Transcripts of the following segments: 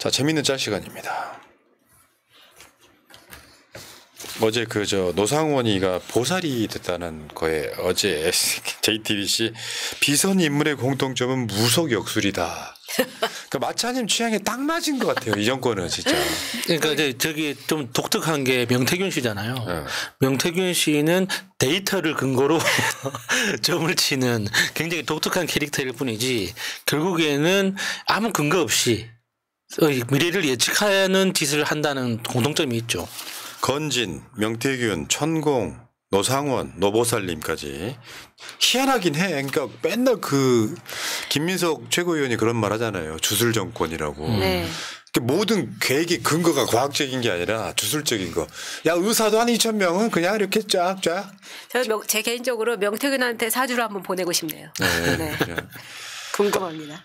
자, 재밌는 짤 시간입니다. 어제 노상원이가 보살이 됐다는 거에 어제 JTBC 비선 인물의 공통점은 무속 역술이다. 그러니까 마차님 취향에 딱 맞은 것 같아요. 이 정권은 진짜. 그러니까 이제 저기 좀 독특한 게 명태균 씨잖아요. 네. 명태균 씨는 데이터를 근거로 점을 치는 굉장히 독특한 캐릭터일 뿐이지 결국에는 아무 근거 없이 미래를 예측하는 짓을 한다는 공통점이 있죠. 건진, 명태균, 천공, 노상원, 노보살님까지 희한하긴 해. 그러니까 맨날 김민석 최고위원이 그런 말 하잖아요. 주술 정권이라고. 네. 모든 계획의 근거가 과학적인 게 아니라 주술적인 거. 야, 의사도 한 2,000명은 그냥 이렇게 쫙쫙. 제 개인적으로 명태균한테 사주를 한번 보내고 싶네요. 네. 네. 궁금합니다.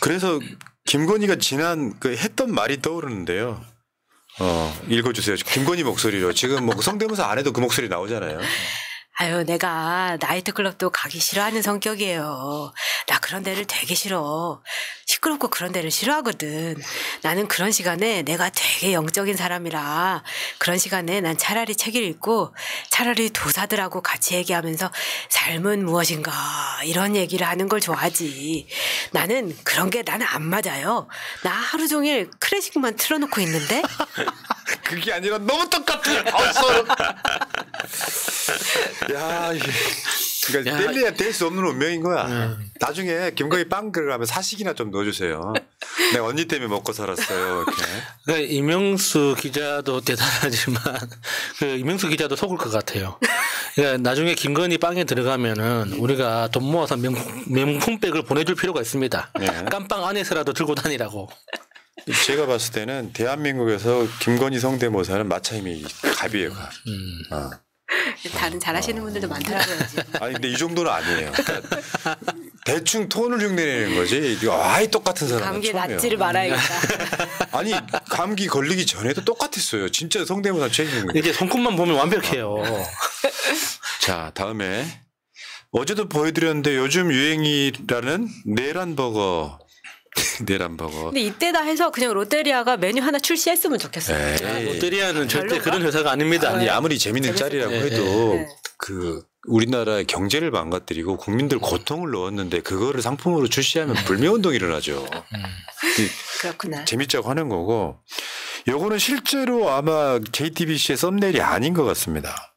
그래서 김건희가 지난 했던 말이 떠오르는데요. 읽어주세요. 김건희 목소리로. 지금 성대모사 안 해도 그 목소리 나오잖아요. 아유, 내가 나이트클럽도 가기 싫어하는 성격이에요. 나 그런 데를 되게 싫어. 시끄럽고 그런 데를 싫어하거든. 나는 그런 시간에 내가 되게 영적인 사람이라 그런 시간에 난 차라리 책을 읽고 차라리 도사들하고 같이 얘기하면서 삶은 무엇인가 이런 얘기를 하는 걸 좋아하지. 나는 그런 게 나는 안 맞아요. 나 하루 종일 클래식만 틀어놓고 있는데 그게 아니라 너무 똑같아. 야, 그러니까 뗄래야 뗄 수 없는 운명인 거야. 나중에 김건희 빵 들어가면 사식이나 좀 넣어주세요. 내가 언니 때문에 먹고 살았어요. 이렇게. 그러니까 이명수 기자도 대단하지만 이명수 기자도 속을 것 같아요. 그러니까 나중에 김건희 빵에 들어가면은 우리가 돈 모아서 명품백을 보내줄 필요가 있습니다. 네. 깜빵 안에서라도 들고 다니라고. 제가 봤을 때는 대한민국에서 김건희 성대모사는 마차임이 갑이에요. 다른 잘하시는 분들도 많더라고요. 아니 근데 이 정도는 아니에요. 그러니까 대충 톤을 흉내내는 거지. 아예 똑같은 사람은 감기 처음이에요. 낫지를 말아야겠다. 아니 감기 걸리기 전에도 똑같았어요. 진짜 성대모사 최신. 이제 손끝만 보면 완벽해요. 자, 다음에 어제도 보여드렸는데 요즘 유행이라는 내란버거. 내란버거. 근데 이때다 해서 그냥 롯데리아가 메뉴 하나 출시했으면 좋겠어요. 롯데리아는 절대 그런 회사가 아닙니다. 아니, 아무리 재밌는 짤이라고 해도 우리나라의 경제를 망가뜨리고 국민들 고통을 넣었는데 그거를 상품으로 출시하면 불매운동이 일어나죠. 그렇구나. 재밌자고 하는 거고. 요거는 실제로 아마 JTBC의 썸네일이 아닌 것 같습니다.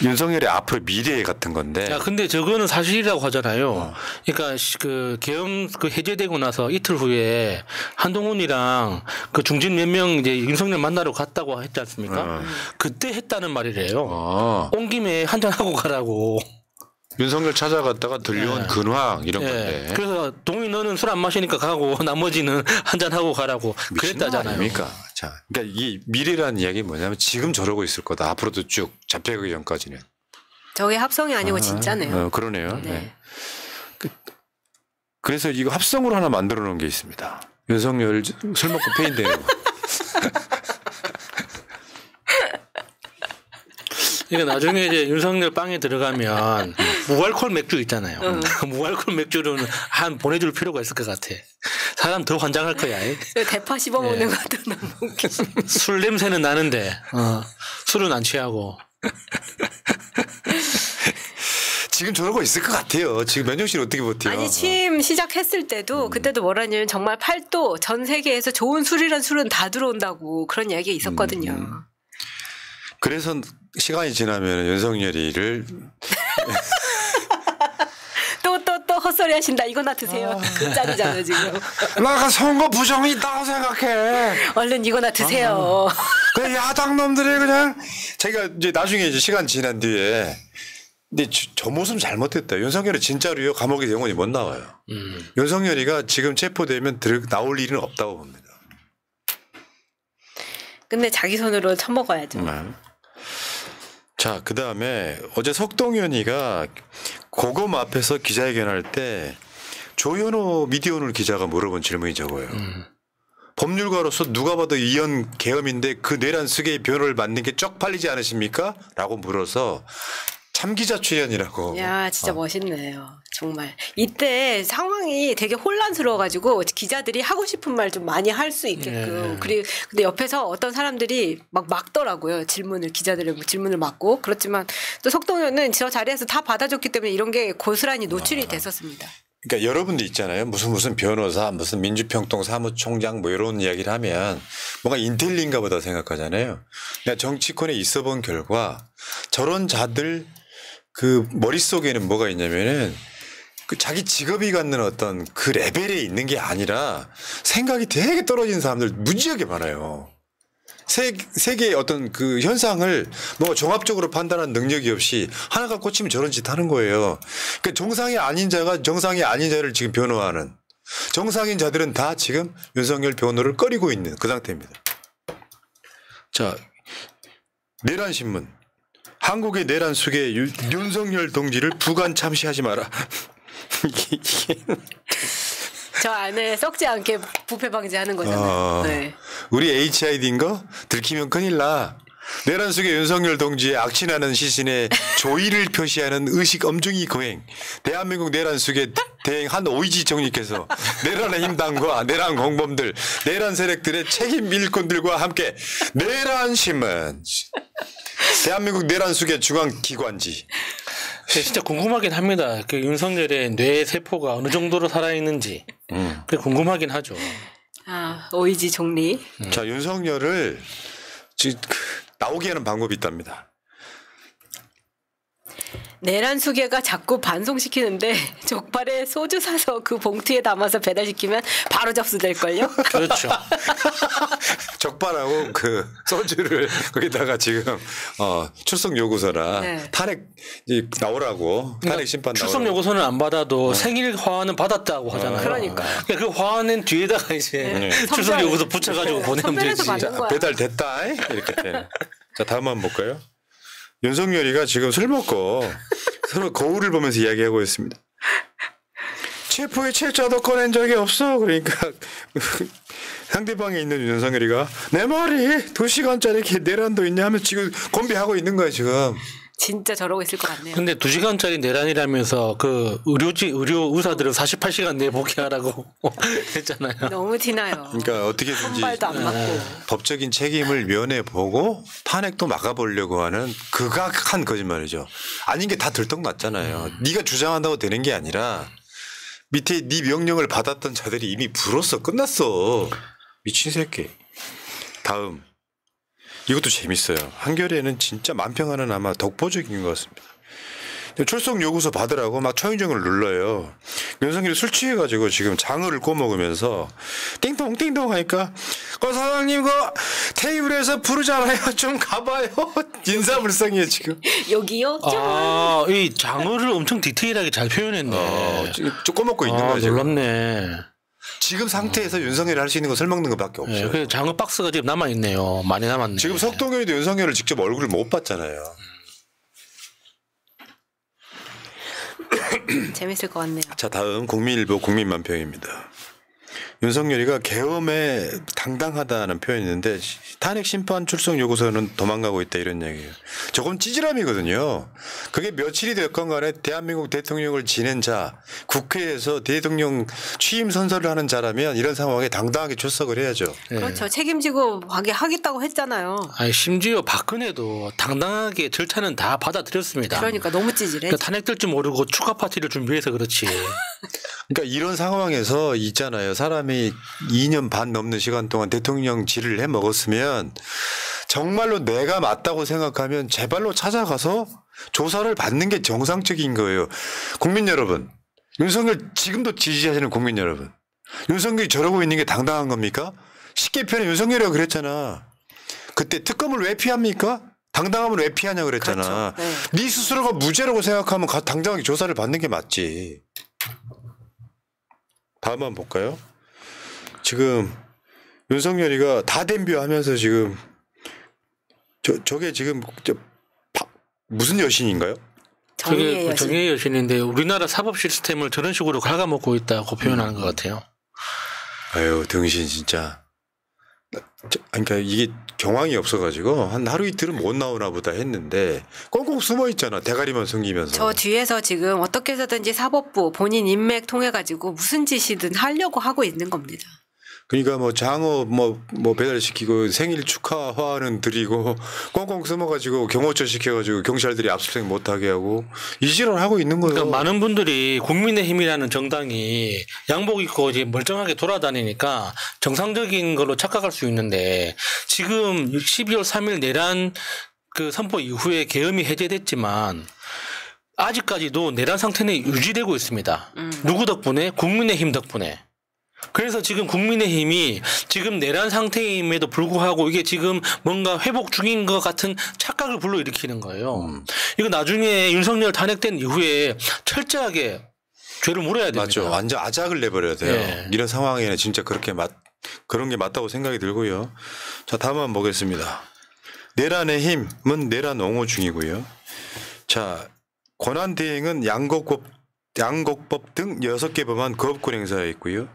윤석열의 앞으로 미래 같은 건데. 야, 근데 저거는 사실이라고 하잖아요. 그러니까 계엄 해제되고 나서 이틀 후에 한동훈이랑 중진 몇 명 이제 윤석열 만나러 갔다고 했지 않습니까? 그때 했다는 말이래요. 온 김에 한잔 하고 가라고. 윤석열 찾아갔다가 들려온 근황 이런 건데. 그래서 동희 너는 술 안 마시니까 가고 나머지는 한잔 하고 가라고 그랬다잖아요. 아닙니까? 자, 그러니까 이 미래라는 이야기는 뭐냐면 지금 저러고 있을 거다. 앞으로도 쭉 잡혀가기 전까지는. 저게 합성이 아니고 진짜네요. 그러네요. 네. 그래서 이거 합성으로 하나 만들어 놓은 게 있습니다. 윤석열 술 먹고 페인되는 거. 그러니까 나중에 이제 윤석열 빵에 들어가면 무알콜 맥주 있잖아요. 무알콜 맥주로는 보내줄 필요가 있을 것 같아. 사람 더 환장할 거야. 대파 씹어 먹는 것도 너무 웃겨. 술 냄새는 나는데 술은 안 취하고. 지금 저러고 있을 것 같아요. 지금 면정 씨는 어떻게 버텨요? 아니 취임 시작했을 때도 그때도 뭐라냐면 정말 팔도 전 세계에서 좋은 술이란 술은 다 들어온다고 그런 이야기가 있었거든요. 그래서 시간이 지나면 윤석열이를 또 헛소리 하신다. 이거나 드세요. 그 짤이잖아요 지금. 나가 선거 부정이 있다고 생각해. 얼른 이거나 드세요. 그 야당 놈들이 그냥 제가 이제 나중에 이제 시간 지난 뒤에 근데 저 모습 잘못됐다. 윤석열이 진짜로요 감옥에 영원히 못 나와요. 윤석열이가 지금 체포되면 나올 일은 없다고 봅니다. 근데 자기 손으로 처먹어야죠. 자, 그 다음에 어제 석동현이가 고검 앞에서 기자회견할 때 조현호 미디어오늘 기자가 물어본 질문이 저거예요. 법률가로서 누가 봐도 이현 계엄인데 그 내란 수계의 변호를 만든 게 쪽팔리지 않으십니까? 라고 물어서 참기자 출연이라고. 야, 진짜 멋있네요. 정말. 이때 상황이 되게 혼란스러워가지고 기자들이 하고 싶은 말 좀 많이 할 수 있게끔. 근데 옆에서 어떤 사람들이 막 막더라고요. 기자들의 질문을 막고. 그렇지만 또 석동현은 저 자리에서 다 받아줬기 때문에 이런 게 고스란히 노출이 됐었습니다. 그러니까 여러분도 있잖아요. 무슨 변호사, 무슨 민주평통 사무총장 뭐 이런 이야기를 하면 뭔가 인텔리인가 보다 생각하잖아요. 그러니까 정치권에 있어 본 결과 저런 자들 그 머릿속에는 뭐가 있냐면은 그 자기 직업이 갖는 어떤 그 레벨에 있는 게 아니라 생각이 되게 떨어진 사람들 무지하게 많아요. 세계의 어떤 그 현상을 뭐 종합적으로 판단하는 능력이 없이 하나가 꽂히면 저런 짓 하는 거예요. 그러니까 정상이 아닌 자가 정상이 아닌 자를 지금 변호하는 정상인 자들은 다 지금 윤석열 변호를 꺼리고 있는 그 상태입니다. 자, 내란신문. 한국의 내란 속에 윤석열 동지를 부관 참시하지 마라. 저 안에 썩지 않게 부패 방지하는 거잖아요. 네. 우리 HID인가? 들키면 큰일 나. 내란 속에 윤석열 동지의 악취나는 시신에 조의를 표시하는 의식 엄중히 거행. 대한민국 내란 속에 대행한 오이지 총리께서 내란의 힘당과 내란 공범들, 내란 세력들의 책임 일꾼들과 함께 내란신문. 대한민국 내란 속의 중앙기관지. 진짜 궁금하긴 합니다. 그 윤석열의 뇌 세포가 어느 정도로 살아있는지. 그게 궁금하긴 하죠. 아, 오이지 총리. 자, 윤석열을 나오게 하는 방법이 있답니다. 내란 수개가 자꾸 반송시키는데 족발에 소주 사서 그 봉투에 담아서 배달시키면 바로 접수될걸요? 그렇죠. 적발하고 그 소주를 거기다가 지금 출석 요구서나 네. 탄핵 나오라고 탄핵 심판 출석 나오라고. 요구서는 안 받아도 생일 화환은 받았다고 하잖아요. 그러니까. 그 화환은 뒤에다가 이제 출석 요구서 붙여가지고 보내면 되지. 받는 거야. 배달됐다 이렇게 되는. 자, 다음 한번 볼까요? 윤석열이가 지금 술 먹고 서로 거울을 보면서 이야기하고 있습니다. 체포의 책자도 꺼낸 적이 없어. 그러니까 상대방에 있는 윤석열이가 내 말이 2시간짜리 내란도 있냐 하면 지금 건배하고 있는 거야 지금. 진짜 저러고 있을 것 같네요. 근데 2시간짜리 내란이라면서 그 의료 의사들은 48시간 내에 복귀하라고 했잖아요. 너무 티나요. 그러니까 어떻게든지 한 발도 안 맞고. 법적인 책임을 면해보고 탄핵도 막아보려고 하는 극악한 거짓말이죠. 아닌 게 다 들떡났잖아요. 네가 주장한다고 되는 게 아니라 밑에 네 명령을 받았던 자들이 이미 불었어. 끝났어. 미친 새끼. 다음. 이것도 재밌어요. 한겨레는 진짜 만평하는 아마 독보적인 것 같습니다. 출석 요구서 받으라고 막 초인종을 눌러요. 윤석열이 술 취해가지고 지금 장어를 꼬먹으면서 띵동 띵동 하니까 사장님 그 테이블에서 부르잖아요. 좀 가봐요. 인사불성이에요 지금. 여기요? 아, 이 장어를 엄청 디테일하게 잘 표현했네. 좀 꼬먹고 있는 거죠. 놀랍네. 지금 상태에서 윤석열이 할 수 있는 건 술 먹는 것밖에 없어요. 네, 장어 박스가 지금 남아있네요. 많이 남았네. 지금 석동현이도 윤석열을 직접 얼굴을 못 봤잖아요. 재밌을 것 같네요. 자, 다음 국민일보 국민만평입니다. 윤석열이가 계엄에 당당하다는 표현이 있는데 탄핵 심판 출석 요구서는 도망가고 있다 이런 얘기예요. 저건 찌질함이거든요. 그게 며칠이 됐건 간에 대한민국 대통령을 지낸 자, 국회에서 대통령 취임 선서를 하는 자라면 이런 상황에 당당하게 출석을 해야죠. 네. 그렇죠. 책임지고 하겠다고 했잖아요. 아니, 심지어 박근혜도 당당하게 절차는 다 받아들였습니다. 그러니까 너무 찌질해. 그러니까 탄핵될 줄 모르고 추가 파티를 준비해서 그렇지. 그러니까 이런 상황에서 있잖아요. 사람이 2년 반 넘는 시간 동안 대통령직을 해 먹었으면 정말로 내가 맞다고 생각하면 제발로 찾아가서 조사를 받는 게 정상적인 거예요. 국민 여러분, 윤석열 지금도 지지하시는 국민 여러분, 윤석열이 저러고 있는 게 당당한 겁니까? 쉽게 표현해 윤석열이라고 그랬잖아. 그때 특검을 왜 피합니까? 당당함을 왜 피하냐 그랬잖아. 그렇죠. 네 스스로가 무죄라고 생각하면 당당하게 조사를 받는 게 맞지. 다음 한번 볼까요? 지금 윤석열이가 다 댐벼하면서 지금 저게 지금 무슨 여신인가요? 정의의 여신. 정의의 여신인데 우리나라 사법 시스템을 저런 식으로 갉아먹고 있다고 표현하는 것 같아요. 아유 등신 진짜 그러니까 이게 경황이 없어가지고 한 하루 이틀은 못 나오나 보다 했는데 꽁꽁 숨어 있잖아. 대가리만 숨기면서. 저 뒤에서 지금 어떻게 해서든지 사법부 본인 인맥 통해 가지고 무슨 짓이든 하려고 하고 있는 겁니다. 그러니까 뭐 장어 뭐 배달시키고 생일 축하화는 드리고 꽁꽁 숨어가지고 경호처 시켜가지고 경찰들이 압수수색 못하게 하고 이 짓을 하고 있는 거예요. 그러니까 많은 분들이 국민의힘이라는 정당이 양복 입고 이제 멀쩡하게 돌아다니니까 정상적인 걸로 착각할 수 있는데 지금 12월 3일 내란 그 선포 이후에 계엄이 해제됐지만 아직까지도 내란 상태는 유지되고 있습니다. 누구 덕분에? 국민의힘 덕분에. 그래서 지금 국민의힘이 지금 내란 상태임에도 불구하고 이게 지금 뭔가 회복 중인 것 같은 착각을 불러일으키는 거예요. 이거 나중에 윤석열 탄핵된 이후에 철저하게 죄를 물어야 됩니다. 맞죠. 완전 아작을 내버려야 돼요. 네. 이런 상황에는 진짜 그런 게 맞다고 생각이 들고요. 자, 다음 한번 보겠습니다. 내란의 힘은 내란 옹호 중이고요. 자, 권한대행은 양곡법 등 6개 법안 거부권 행사에 있고요.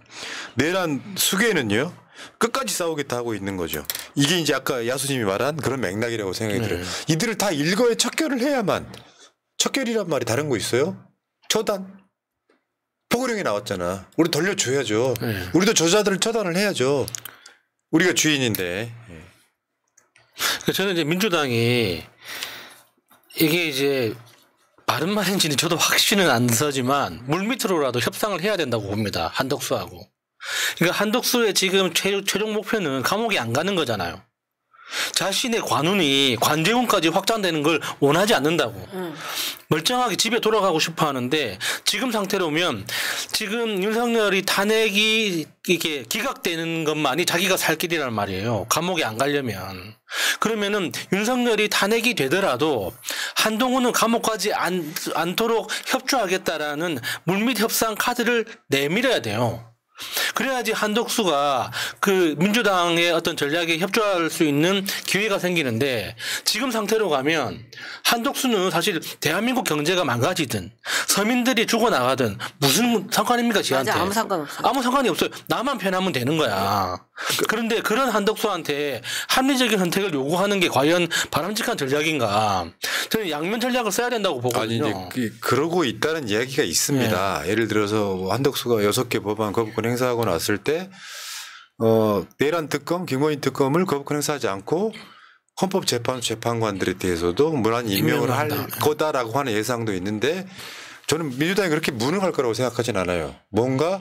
내란 수괴는요. 끝까지 싸우겠다 하고 있는 거죠. 이게 이제 아까 야수님이 말한 그런 맥락이라고 생각이 들어요. 이들을 다 일거에 척결을 해야만. 척결이란 말이 다른 거 있어요? 처단. 포고령이 나왔잖아. 우리 돌려줘야죠. 우리도 저자들을 처단을 해야죠. 우리가 주인인데. 저는 이제 민주당이 이게 이제 바른 말인지는 저도 확신은 안 서지만 물밑으로라도 협상을 해야 된다고 봅니다. 한덕수하고. 그러니까 한덕수의 지금 최종 목표는 감옥에 안 가는 거잖아요. 자신의 관운이 관제군까지 확장되는 걸 원하지 않는다고. 멀쩡하게 집에 돌아가고 싶어 하는데 지금 상태로면 지금 윤석열이 탄핵이 이게 기각되는 것만이 자기가 살 길이란 말이에요. 감옥에 안 가려면. 그러면은 윤석열이 탄핵이 되더라도 한동훈은 감옥 가지 않도록 협조하겠다라는 물밑 협상 카드를 내밀어야 돼요. 그래야지 한덕수가 그 민주당의 어떤 전략에 협조할 수 있는 기회가 생기는데 지금 상태로 가면 한덕수는 사실 대한민국 경제가 망가지든 서민들이 죽어나가든 무슨 상관입니까 지한테. 맞아, 아무 상관없어요. 아무 상관이 없어요. 나만 편하면 되는 거야. 그런데 그런 한덕수한테 합리적인 선택을 요구하는 게 과연 바람직한 전략인가. 저는 양면 전략을 써야 된다고 보거든요. 아니 이제 그러고 있다는 이야기가 있습니다. 네. 예를 들어서 한덕수가 6개 법안 거부권 행사하고 났을 때 내란 특검, 김건희 특검을 거부권 행사하지 않고 헌법재판소 재판관들에 대해서도 무난 임명을 할 거다라고 하는 예상도 있는데 저는 민주당이 그렇게 무능할 거라고 생각하진 않아요. 뭔가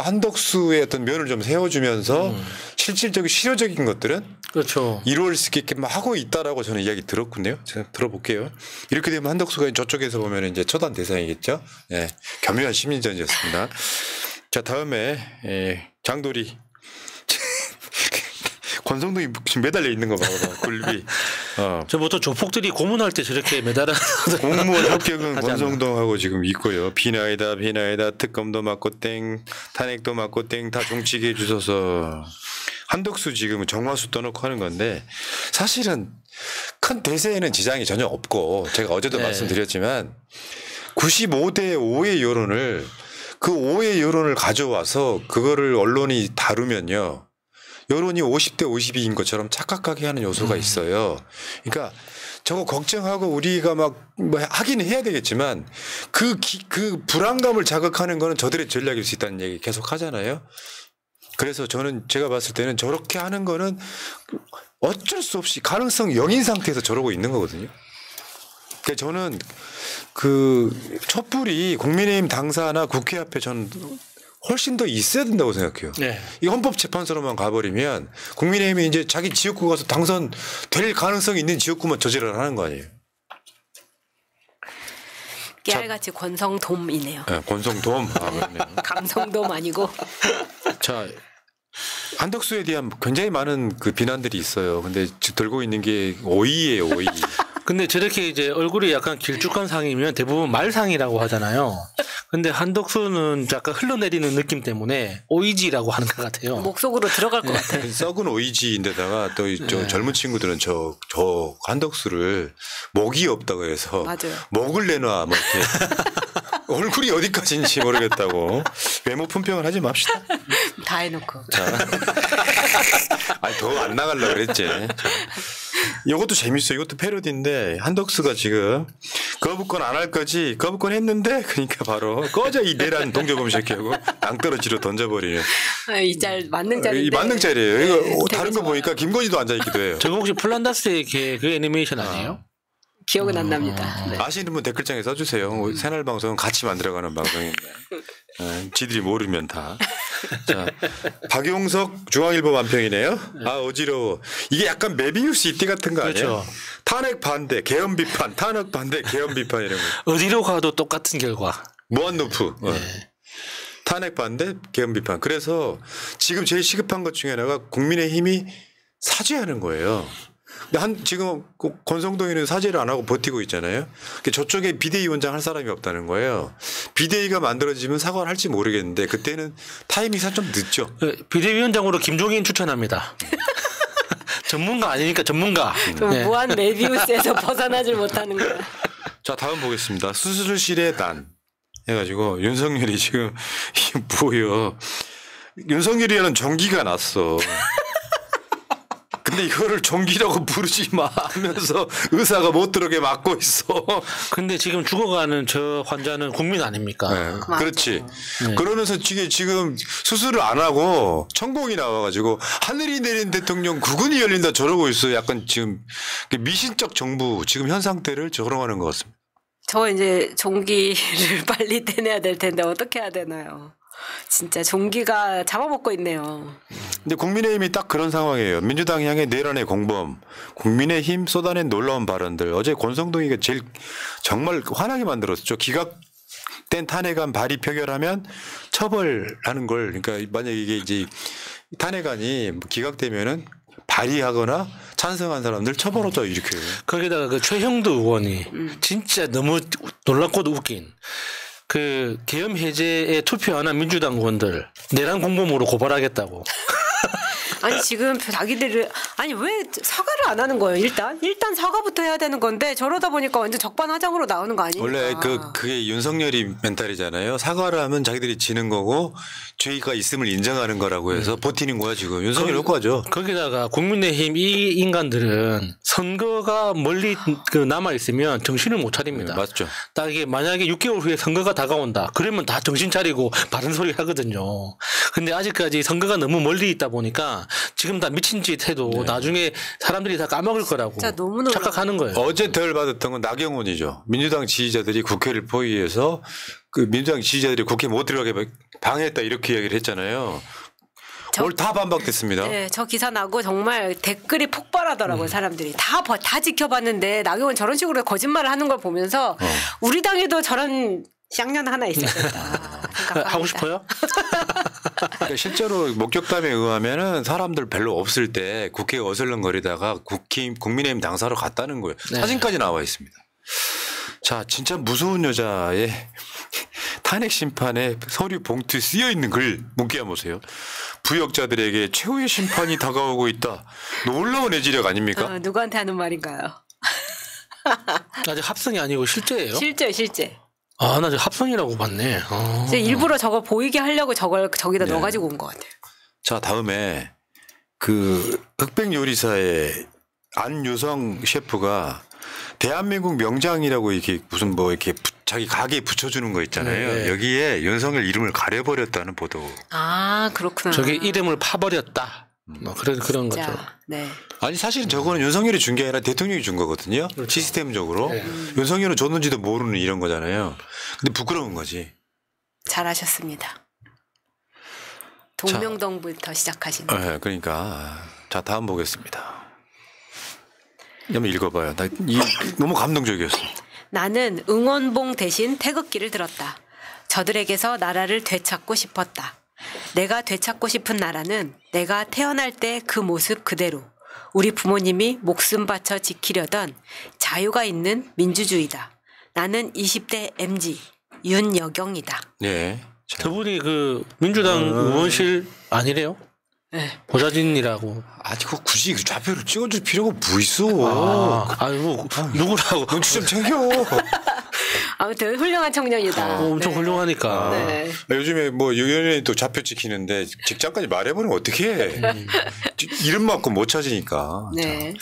한덕수의 어떤 면을 좀 세워주면서 실질적인 실효적인 것들은 그렇죠. 이루어질 수 있게끔 하고 있다라고 저는 이야기 들었군요. 제가 들어볼게요. 이렇게 되면 한덕수가 저쪽에서 보면 이제 처단 대상이겠죠. 예, 겸유한 심리전이었습니다. 자, 다음에 장도리. 권성동이 지금 매달려 있는 거 봐봐. 굴비. 저 보통 조폭들이 고문할 때 저렇게 매달아. 공무원 합격은 권성동하고 지금 있고요. 비나이다 특검도 맞고 땡 탄핵도 맞고 땡 다 정치계 해 주셔서 한덕수 지금 정화수 떠놓고 하는 건데 사실은 큰 대세에는 지장이 전혀 없고 제가 어제도 말씀드렸지만 95대 5의 여론을 그 5의 여론을 가져와서 그거를 언론이 다루면요. 여론이 50대 52인 것처럼 착각하게 하는 요소가 있어요. 그러니까 저거 걱정하고 우리가 막 뭐 하긴 해야 되겠지만 그 불안감을 자극하는 거는 저들의 전략일 수 있다는 얘기 계속 하잖아요. 그래서 저는 제가 봤을 때는 저렇게 하는 거는 어쩔 수 없이 가능성 0인 상태에서 저러고 있는 거거든요. 그러니까 저는 그 촛불이 국민의힘 당사나 국회 앞에 저는 훨씬 더 있어야 된다고 생각해요. 네. 이 헌법재판소로만 가버리면 국민의힘이 이제 자기 지역구 가서 당선될 가능성이 있는 지역구만 저지를 하는 거 아니에요. 깨알같이 권성돔이네요. 네, 권성돔. 그렇네요. 감성돔 아니고. 자, 한덕수에 대한 굉장히 많은 그 비난들이 있어요. 근데 들고 있는 게 오이예요, 오이. 근데 저렇게 이제 얼굴이 약간 길쭉한 상이면 대부분 말상이라고 하잖아요. 근데 한덕수는 약간 흘러내리는 느낌 때문에 오이지라고 하는 것 같아요. 목 속으로 들어갈 것 같아요. 썩은 오이지인데다가 또 저 젊은 친구들은 저 한덕수를 목이 없다고 해서 맞아요. 목을 내놔 뭐 이렇게 얼굴이 어디까지인지 모르겠다고 외모 품평을 하지 맙시다. 다 해놓고. 아니 더 안 나가려고 그랬지. 이것도 재밌어. 이것도 패러디인데 한덕수가 지금 거부권 안 할 거지. 거부권 했는데 그러니까 바로 꺼져 이 내란 동조범새끼하고 낭떠러지로 던져버리는. 이 짤 만능짤인데. 이 만능짤이에요. 이거 네, 다른 거 좋아요. 보니까 김건희도 앉아 있기도 해요. 저거 혹시 플란다스의 그 애니메이션 아니에요? 기억은 안 납니다. 네. 아시는 분 댓글창에 써주세요. 새날 방송은 같이 만들어가는 방송인데 지들이 모르면 다. 자, 박용석 중앙일보 완평이네요. 아 어지러워. 이게 약간 메비우스 이때 같은 거 아니에요? 그렇죠. 탄핵 반대, 개헌 비판, 탄핵 반대, 개헌 비판 이런 거. 어디로 가도 똑같은 결과. 무한루프. 탄핵 반대, 개헌 비판. 그래서 지금 제일 시급한 것 중에 하나가 국민의힘이 사죄하는 거예요. 근데 지금 권성동이는 사죄를 안 하고 버티고 있잖아요. 저쪽에 비대위원장 할 사람이 없다는 거예요. 비대위가 만들어지면 사과를 할지 모르겠는데 그때는 타이밍이 좀 늦죠. 비대위원장으로 김종인 추천합니다. 전문가 아니니까 전문가. 네. 무한 메비우스에서 벗어나질 못하는 거야. 자 다음 보겠습니다. 수술실의 난 해가지고 윤석열이 지금 이게 뭐예요. 윤석열이라는 전기가 났어. 근데 이거를 종기라고 부르지 마 하면서 의사가 못 들어게 막고 있어. 근데 지금 죽어가는 저 환자는 국민 아닙니까? 네, 그렇지. 그러면서 지금 수술을 안 하고 천공이 나와가지고 하늘이 내린 대통령 국군이 열린다 저러고 있어. 약간 지금 미신적 정부 지금 현 상태를 조롱하는 것 같습니다. 저 이제 종기를 빨리 떼내야 될 텐데 어떻게 해야 되나요? 진짜 종기가 잡아먹고 있네요. 근데 국민의힘이 딱 그런 상황이에요. 민주당 향해 내란의 공범, 국민의힘 쏟아낸 놀라운 발언들. 어제 권성동이가 제일 정말 화나게 만들었죠. 기각된 탄핵안 발의 표결하면 처벌하는 걸. 그러니까 만약에 이게 이제 탄핵안이 기각되면은 발의하거나 찬성한 사람들 처벌하자 이렇게. 거기다가 그 최형두 의원이 진짜 너무 놀랍고도 웃긴. 그 계엄 해제에 투표하는 민주당 의원들 내란 공범으로 고발하겠다고. 아니 지금 자기들을 아니 왜 사과를 안 하는 거예요? 일단 사과부터 해야 되는 건데 저러다 보니까 완전 적반하장으로 나오는 거 아닙니까? 원래 그게 윤석열이 멘탈이잖아요. 사과를 하면 자기들이 지는 거고 죄가 있음을 인정하는 거라고 해서 버티는 거야 지금. 윤석열 효과죠. 거기다가 국민의힘 이 인간들은 선거가 멀리 남아 있으면 정신을 못 차립니다. 맞죠. 딱 이게 만약에 6개월 후에 선거가 다가온다. 그러면 다 정신 차리고 바른 소리 하거든요. 근데 아직까지 선거가 너무 멀리 있다 보니까 지금 다 미친 짓 해도 나중에 사람들이 다 까먹을 거라고 착각하는 거예요. 어제 덜 받았던 건 나경원이죠. 민주당 지지자들이 국회를 포위해서 그 민주당 지지자들이 국회 못 들어가게 방해했다 이렇게 이야기를 했잖아요. 오늘 다 반박됐습니다. 네, 저 기사 나고 정말 댓글이 폭발하더라고요. 사람들이 다 지켜봤는데 나경원 저런 식으로 거짓말을 하는 걸 보면서 우리 당에도 저런 쌍년 하나 있어야 된다. 하고 싶어요? 그러니까 실제로 목격담에 의하면은 사람들 별로 없을 때 국회에 어슬렁거리다가 국민의힘 당사로 갔다는 거예요. 네. 사진까지 나와 있습니다. 자, 진짜 무서운 여자의 탄핵 심판에 서류 봉투에 쓰여 있는 글 뭉게야 보세요. 부역자들에게 최후의 심판이 다가오고 있다. 놀라운 애지력 아닙니까? 누구한테 하는 말인가요? 아직 합성이 아니고 실제예요? 실제. 아, 나 지금 합성이라고 봤네. 일부러 저거 보이게 하려고 저걸 저기다 넣어가지고 온 것 같아요. 자, 다음에 그 흑백 요리사의 안유성 셰프가 대한민국 명장이라고 이렇게 무슨 뭐 이렇게 자기 가게에 붙여주는 거 있잖아요. 네. 여기에 윤석열 이름을 가려버렸다는 보도. 아, 그렇구나. 저게 이름을 파버렸다. 뭐 그런 거죠. 네. 아니 사실은 저거는 윤석열이 준 게 아니라 대통령이 준 거거든요. 그렇죠. 시스템적으로. 네. 윤석열은 줬는지도 모르는 이런 거잖아요. 근데 부끄러운 거지. 잘하셨습니다. 동명동부터 시작하신 거. 네, 그러니까 자 다음 보겠습니다. 한번 읽어봐요. 너무 감동적이었어. 나는 응원봉 대신 태극기를 들었다. 저들에게서 나라를 되찾고 싶었다. 내가 되찾고 싶은 나라는 내가 태어날 때 그 모습 그대로 우리 부모님이 목숨 바쳐 지키려던 자유가 있는 민주주의다. 나는 20대 MG 윤여경이다. 네. 저분이 그 민주당 의원실 아니래요? 네. 보좌진이라고. 아니 그거 굳이 그 좌표를 찍어줄 필요가 뭐 있어. 아이고 누구라고? 눈치 좀 챙겨. 아무튼 훌륭한 청년이다. 엄청 네. 훌륭하니까. 네. 요즘에 뭐 유연이 또 좌표 찍히는데 직장까지 말해보면 어떻게 해? 이름 맞고 못 찾으니까. 네.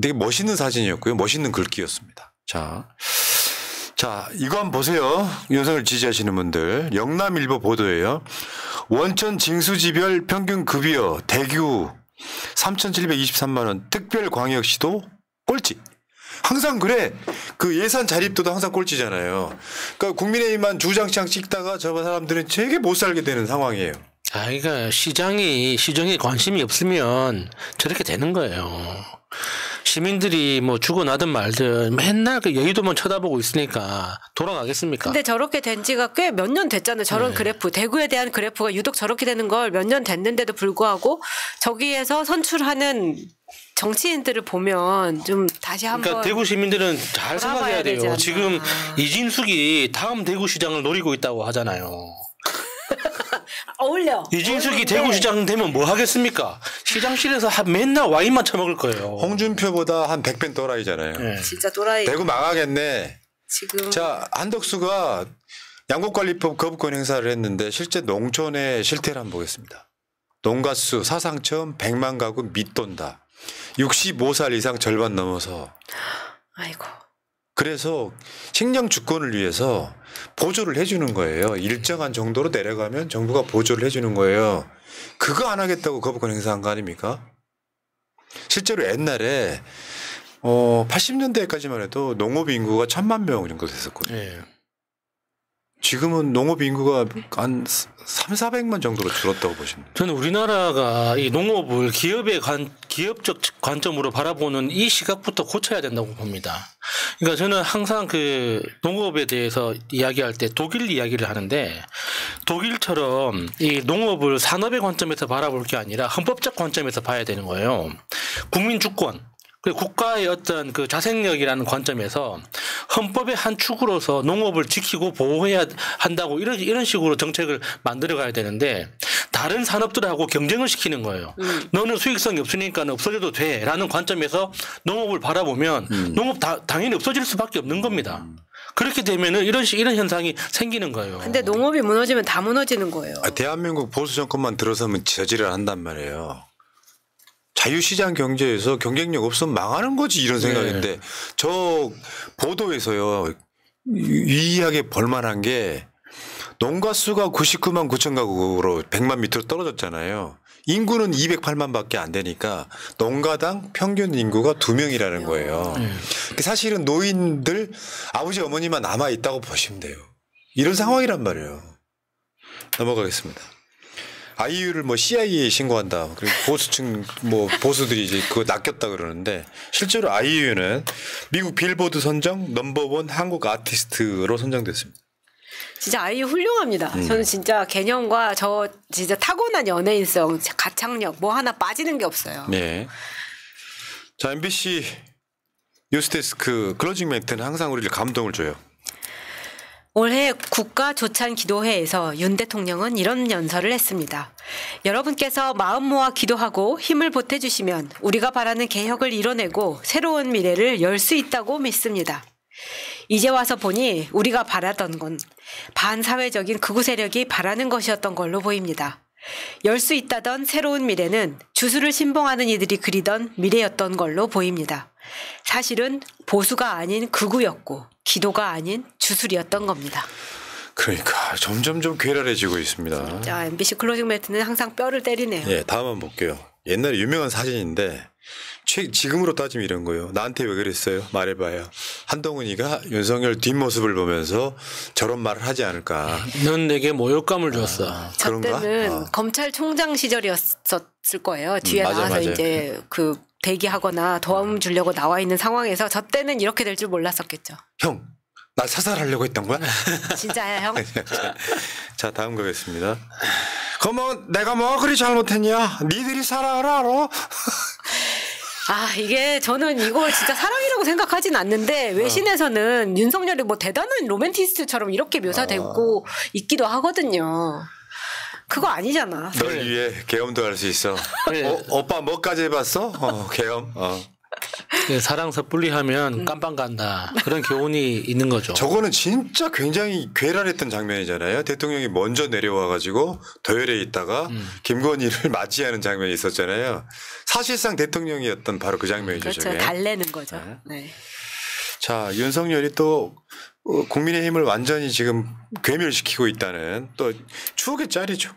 되게 멋있는 사진이었고요. 멋있는 글귀였습니다. 자, 이거 한번 보세요. 윤석열 지지하시는 분들. 영남일보 보도예요. 원천 징수지별 평균 급여 대규 3,723만 원 특별광역시도 꼴찌. 항상 그래. 그 예산 자립도도 항상 꼴찌잖아요. 그러니까 국민의힘만 주장창 찍다가 저 사람들은 되게 못 살게 되는 상황이에요. 그러니까 시정에 관심이 없으면 저렇게 되는 거예요. 시민들이 뭐 죽어나든 말든 맨날 그 여의도만 쳐다보고 있으니까 돌아가겠습니까? 근데 저렇게 된 지가 꽤 몇 년 됐잖아요. 저런 그래프. 대구에 대한 그래프가 유독 저렇게 되는 걸 몇 년 됐는데도 불구하고 저기에서 선출하는 정치인들을 보면 좀 다시 한번. 그러니까 대구 시민들은 잘 생각해야 돼요. 지금 이진숙이 다음 대구시장을 노리고 있다고 하잖아요. 어울려. 이진숙이 대구시장 되면 뭐 하겠습니까? 시장실에서 맨날 와인만 처먹을 거예요. 홍준표보다 한 100배 또라이잖아요. 네. 진짜 또라이. 대구 망하겠네. 지금. 자, 한덕수가 양곡관리법 거부권 행사를 했는데 실제 농촌의 실태를 한번 보겠습니다. 농가수 사상 처음 100만 가구 밑돈다. 65살 이상 절반 넘어서. 아이고. 그래서 식량 주권을 위해서 보조를 해주는 거예요. 일정한 정도로 내려가면 정부가 보조를 해주는 거예요. 그거 안 하겠다고 거부권 행사한 거 아닙니까? 실제로 옛날에 80년대까지만 해도 농업 인구가 1,000만 명 정도 됐었거든요. 네. 지금은 농업 인구가 한 3,400만 정도로 줄었다고 보시면 돼요. 저는 우리나라가 이 농업을 기업적 관점으로 바라보는 이 시각부터 고쳐야 된다고 봅니다. 그러니까 저는 항상 그 농업에 대해서 이야기할 때 독일 이야기를 하는데 독일처럼 이 농업을 산업의 관점에서 바라볼 게 아니라 헌법적 관점에서 봐야 되는 거예요. 국민 주권. 그리고 국가의 어떤 그 자생력이라는 관점에서 헌법의 한 축으로서 농업을 지키고 보호해야 한다고 이런 식으로 정책을 만들어 가야 되는데 다른 산업들하고 경쟁을 시키는 거예요. 너는 수익성이 없으니까 없어져도 돼라는 관점에서 농업을 바라보면 농업 당연히 없어질 수밖에 없는 겁니다. 그렇게 되면은 이런 현상이 생기는 거예요. 근데 농업이 무너지면 다 무너지는 거예요. 대한민국 보수 정권만 들어서면 저지를 한단 말이에요. 자유시장 경제에서 경쟁력 없으면 망하는 거지 이런 생각인데 저 보도에서요 유의하게 볼만한 게 농가 수가 99만 9천 가구로 100만 밑으로 떨어졌잖아요. 인구는 208만밖에 안 되니까 농가당 평균 인구가 2명이라는 거예요. 사실은 노인들 아버지 어머니만 남아 있다고 보시면 돼요. 이런 상황이란 말이에요. 넘어가겠습니다. 아이유를 뭐 CIA에 신고한다. 그리고 보수층 뭐 보수들이 이제 그거 낚였다 그러는데 실제로 아이유는 미국 빌보드 선정 넘버원 한국 아티스트로 선정됐습니다. 진짜 아이유 훌륭합니다. 저는 진짜 개념과 저 진짜 타고난 연예인성, 가창력 뭐 하나 빠지는 게 없어요. 네. 자, MBC 뉴스데스크 클로징 멘트는 항상 우리를 감동을 줘요. 올해 국가조찬기도회에서 윤 대통령은 이런 연설을 했습니다. 여러분께서 마음 모아 기도하고 힘을 보태주시면 우리가 바라는 개혁을 이뤄내고 새로운 미래를 열 수 있다고 믿습니다. 이제 와서 보니 우리가 바라던 건 반사회적인 극우 세력이 바라는 것이었던 걸로 보입니다. 열 수 있다던 새로운 미래는 주술을 신봉하는 이들이 그리던 미래였던 걸로 보입니다. 사실은 보수가 아닌 극우였고 기도가 아닌 주술이었던 겁니다. 그러니까 점점 궤랄해지고 있습니다. 자, MBC 클로징 멘트는 항상 뼈를 때리네요. 예, 다음 한번 볼게요. 옛날에 유명한 사진인데 지금으로 따지면 이런 거예요. 나한테 왜 그랬어요? 말해봐요. 한동훈이가 윤석열 뒷모습을 보면서 저런 말을 하지 않을까. 넌 내게 모욕감을 줬어. 저 그런가? 때는 검찰총장 시절이었을 거예요. 뒤에 나와서 맞아. 이제 그 대기하거나 도움 주려고 나와 있는 상황에서 저 때는 이렇게 될 줄 몰랐었겠죠. 형, 나 사살하려고 했던 거야? 진짜야, 형? 자, 다음 가겠습니다. 그럼 내가 뭐 그리 잘못했냐? 니들이 사랑을 알아? 아, 이게 저는 이걸 진짜 사랑이라고 생각하진 않는데 외신에서는 윤석열이 뭐 대단한 로맨티스트처럼 이렇게 묘사되고 있기도 하거든요. 그거 아니잖아. 널 위해 계엄도 할 수 있어. 그래. 오빠 뭐까지 해봤어? 계엄. 사랑 섣불리하면 깜빵 간다. 그런 교훈이 있는 거죠. 저거는 진짜 굉장히 괴랄했던 장면이잖아요. 대통령이 먼저 내려와 가지고 도열에 있다가 김건희를 맞이하는 장면이 있었잖아요. 사실상 대통령이었던 바로 그 장면이죠. 그렇죠. 저게. 달래는 거죠. 네. 자, 윤석열이 또 국민의힘을 완전히 지금 괴멸시키고 있다는 또 추억의 짤이죠.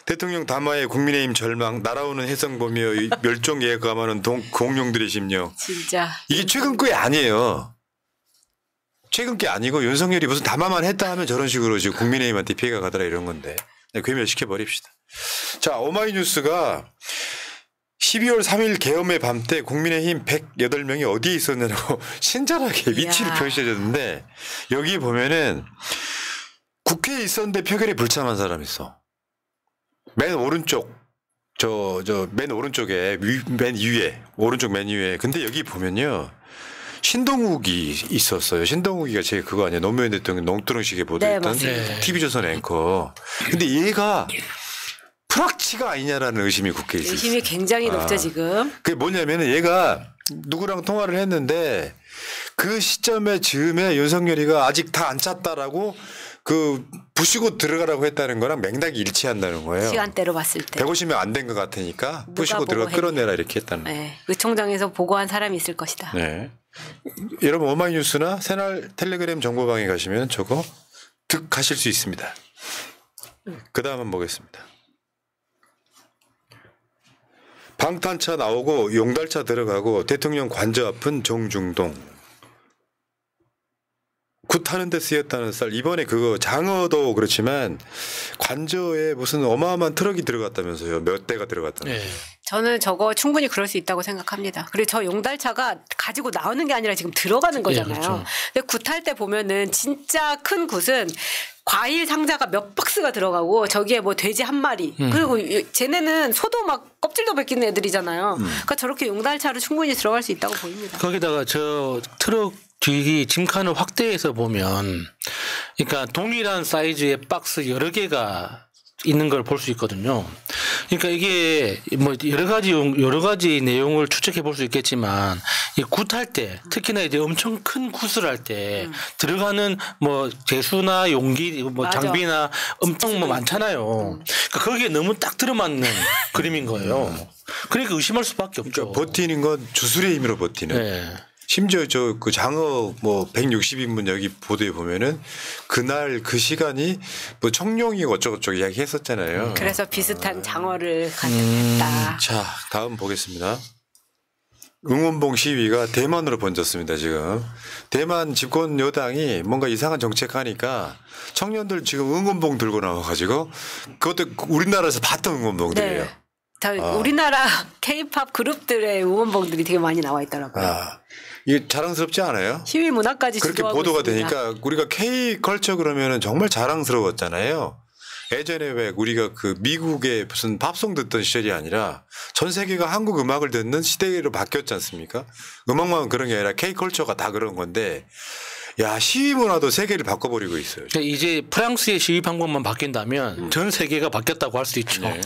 대통령 담화에 국민의힘 절망, 날아오는 해성보며 멸종 예감하는 공룡들의 심령. 진짜. 이게 최근 게 아니에요. 최근 게 아니고 윤석열이 무슨 담화만 했다 하면 저런 식으로 지금 국민의힘한테 피해가 가더라 이런 건데. 괴멸시켜 버립시다. 자, 오마이뉴스가 12월 3일 계엄의 밤 때 국민의힘 108명이 어디에 있었느냐고 친절하게 위치를 표시해줬는데 여기 보면은 국회에 있었는데 표결에 불참한 사람이 있어. 맨 오른쪽 맨 오른쪽에 맨 위에 오른쪽 맨 위에. 근데 여기 보면요 신동욱이 있었어요. 신동욱이가 제 그거 아니에요. 노무현 대통령 농두렁식에 보도했던 TV조선 앵커. 근데 얘가 프락치가 아니냐라는 의심이 국회에 있어요. 의심이 굉장히 높죠 지금. 그게 뭐냐면은 얘가 누구랑 통화를 했는데 그 시점에 즈음에 윤석열이가 아직 다 안 찼다라고 그 부시고 들어가라고 했다는 거랑 맥락이 일치한다는 거예요. 시간대로 봤을 때. 150명 안 된 것 같으니까 부시고 들어가 끌어내라 이렇게 했다는 거예요. 네. 의총장에서 보고한 사람이 있을 것이다. 네. 여러분 오마이뉴스나 새날 텔레그램 정보방에 가시면 저거 득하실 수 있습니다. 그 다음은 보겠습니다. 방탄차 나오고 용달차 들어가고 대통령 관저 앞은 정중동. 굿하는 데 쓰였다는 썰. 이번에 그거 장어도 그렇지만 관저에 무슨 어마어마한 트럭이 들어갔다면서요. 몇 대가 들어갔다면서요. 네. 저는 저거 충분히 그럴 수 있다고 생각합니다. 그리고 저 용달차가 가지고 나오는 게 아니라 지금 들어가는 거잖아요. 네, 그렇죠. 근데 굿할 때 보면은 진짜 큰 굿은 과일 상자가 몇 박스가 들어가고 저기에 뭐 돼지 한 마리 그리고 쟤네는 소도 막 껍질도 벗기는 애들이잖아요. 그러니까 저렇게 용달차로 충분히 들어갈 수 있다고 보입니다. 거기다가 저 트럭 뒤 짐칸을 확대해서 보면 그러니까 동일한 사이즈의 박스 여러 개가 있는 걸 볼 수 있거든요. 그러니까 이게 뭐 여러 가지 내용을 추측해 볼 수 있겠지만 이 굿할 때 특히나 이제 엄청 큰 굿을 할 때 들어가는 뭐 제수나 용기 뭐 맞아. 장비나 엄청 뭐 많잖아요. 그러니까 거기에 너무 딱 들어맞는 그림인 거예요. 그러니까 의심할 수밖에 없죠. 그러니까 버티는 건 주술의 힘으로 버티는. 네. 심지어 저 그 장어 뭐 160인분 여기 보도에 보면은 그날 그 시간이 뭐 청룡이고 어쩌고저쩌고 이야기했었잖아요. 그래서 비슷한 장어를 가져갔다. 자, 다음 보겠습니다. 응원봉 시위가 대만으로 번졌습니다. 지금 대만 집권 여당이 뭔가 이상한 정책하니까 청년들 지금 응원봉 들고 나와가지고 그것도 우리나라에서 봤던 응원봉들이에요. 네. 우리나라 K-팝 그룹들의 응원봉들이 되게 많이 나와 있더라고요. 이게 자랑스럽지 않아요? 시위 문화까지 그렇게 주도하고 보도가 있습니다. 되니까 우리가 K 컬처 그러면은 정말 자랑스러웠잖아요. 예전에 왜 우리가 그 미국의 무슨 팝송 듣던 시절이 아니라 전 세계가 한국 음악을 듣는 시대로 바뀌었지 않습니까? 음악만 그런 게 아니라 K 컬처가 다 그런 건데 야 시위 문화도 세계를 바꿔버리고 있어요. 이제 프랑스의 시위 방법만 바뀐다면 전 세계가 바뀌었다고 할 수 있죠. 네.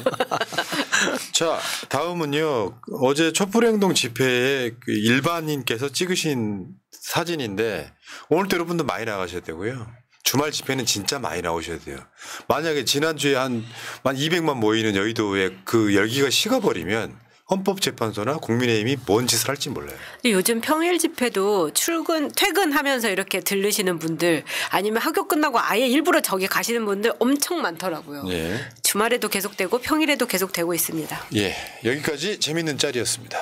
자, 다음은요. 어제 촛불행동 집회에 그 일반인께서 찍으신 사진인데 오늘도 여러분들 많이 나가셔야 되고요. 주말 집회는 진짜 많이 나오셔야 돼요. 만약에 지난주에 한 200만 모이는 여의도에 그 열기가 식어버리면 헌법재판소나 국민의힘이 뭔 짓을 할지 몰라요. 근데 요즘 평일 집회도 퇴근하면서 이렇게 들르시는 분들 아니면 학교 끝나고 아예 일부러 저기 가시는 분들 엄청 많더라고요. 예. 주말에도 계속되고 평일에도 계속되고 있습니다. 예, 여기까지 재밌는 짤이었습니다.